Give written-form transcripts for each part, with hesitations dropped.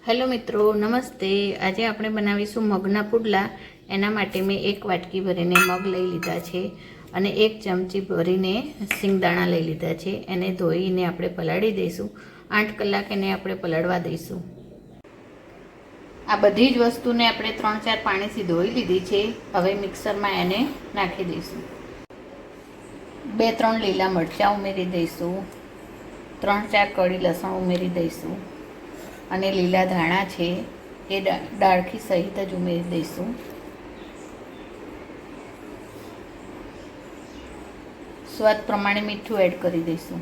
Hello મિત્રો, નમસ્તે। આજે આપણે બનાવીશું મગના પુડલા। એના માટે મેં 1 વાટકી ભરીને મગ લઈ લીધા છે અને 1 ચમચી ભરીને સિંગદાણા લઈ લીધા છે। એને ધોઈને આપણે પલાળી દઈશું। 8 કલાક એને આપણે પલાળવા દઈશું। આ બધી જ વસ્તુને આપણે 3-4 પાણીથી ધોઈ લીધી છે। હવે મિક્સરમાં એને નાખી દઈશું। 2-3 લીલા મરચાં ઉમેરી દઈશું। 3-4 કળી લસણ ઉમેરી દઈશું અને લીલા ધાણા છે એ ડાળખી સહિત જ ઉમેરી દઈશું। સ્વાદ પ્રમાણે મીઠું એડ કરી દઈશું।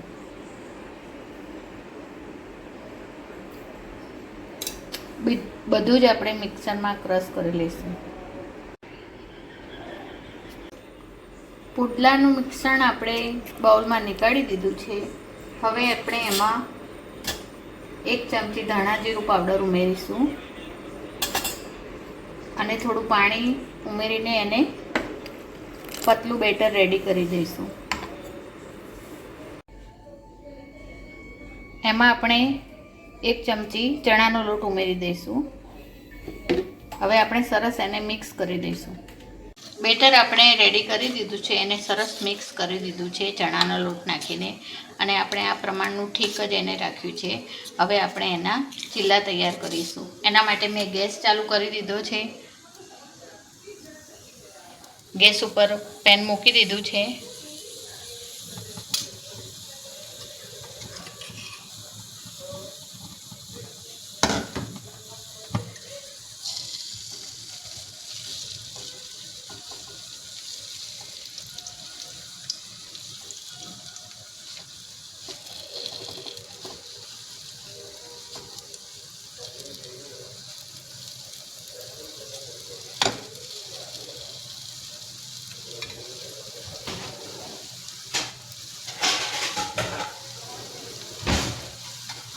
બધું જ આપણે મિક્સરમાં ક્રશ કરી લઈશું। પુડલાનું મિશ્રણ આપણે બાઉલમાં નીકાળી દીધું છે। હવે આપણે એમાં 1 ચમચી ધાણા જીરું પાવડર ઉમેરીશું અને થોડું પાણી ઉમેરીને એને પતલું બેટર રેડી કરી દઈશું। એમાં આપણે 1 ચમચી ચણાનો લોટ ઉમેરી દઈશું। હવે આપણે સરસ એને મિક્સ કરી દઈશું। બેટર આપણે રેડી કરી દીધું છે, એને સરસ મિક્સ કરી દીધું છે ચણાનો લોટ નાખીને, અને આપણે આ પ્રમાણનું ઠીક જ એને રાખ્યું છે। હવે આપણે એના ચીલા તૈયાર કરીશું। એના માટે મેં ગેસ ચાલુ કરી દીધો છે। ગેસ ઉપર પેન મૂકી દીધું છે।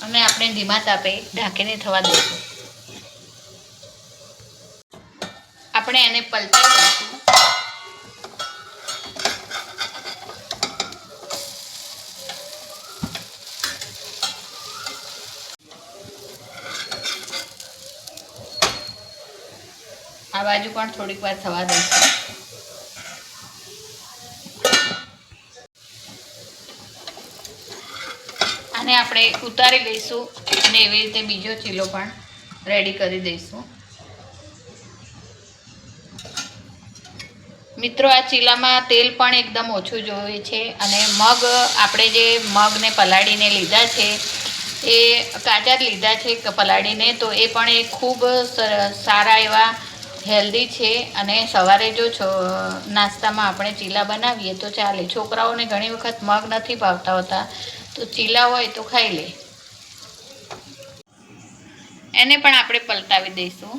અને આપણે ધીમા તાપે ઢાંકીને થવા દઈશું। આપણે એને પલટાઈ દઈશું। આ બાજુ પણ થોડીક વાર થવા દઈશું। આને આપણે ઉતારી લઈશું અને એવી રીતે બીજો ચીલો પણ રેડી કરી દઈશું। મિત્રો, આ ચીલામાં તેલ પણ એકદમ ઓછું જોઈએ છે અને મગ આપણે જે મગને પલાળીને લીધા છે એ કાચા જ લીધા છે પલાળીને, તો એ પણ એ ખૂબ સારા એવા હેલ્ધી છે અને સવારે જો નાસ્તામાં આપણે ચીલા બનાવીએ તો ચાલે। છોકરાઓને ઘણી વખત મગ નથી ભાવતા હોતા, તો ચીલા હોય તો ખાઈ લે। એને પણ આપણે પલટાવી દઈશું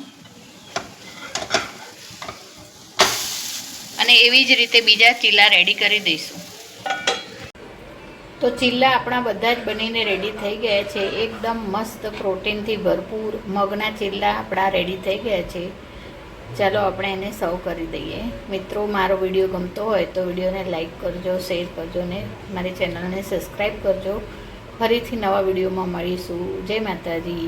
અને એવી જ રીતે બીજા ચીલા રેડી કરી દઈશું। તો ચીલા આપણા બધા જ બનીને રેડી થઈ ગયા છે। એકદમ મસ્ત પ્રોટીનથી ભરપૂર મગના ચીલા આપણા રેડી થઈ ગયા છે। ચાલો આપણે એને સર્વ કરી દઈએ। મિત્રો, મારો વિડીયો ગમતો હોય તો વિડીયોને લાઈક કરજો, શેર કરજો ને મારી ચેનલને સબસ્ક્રાઈબ કરજો। ફરીથી નવા વિડીયોમાં મળીશું। જય માતાજી।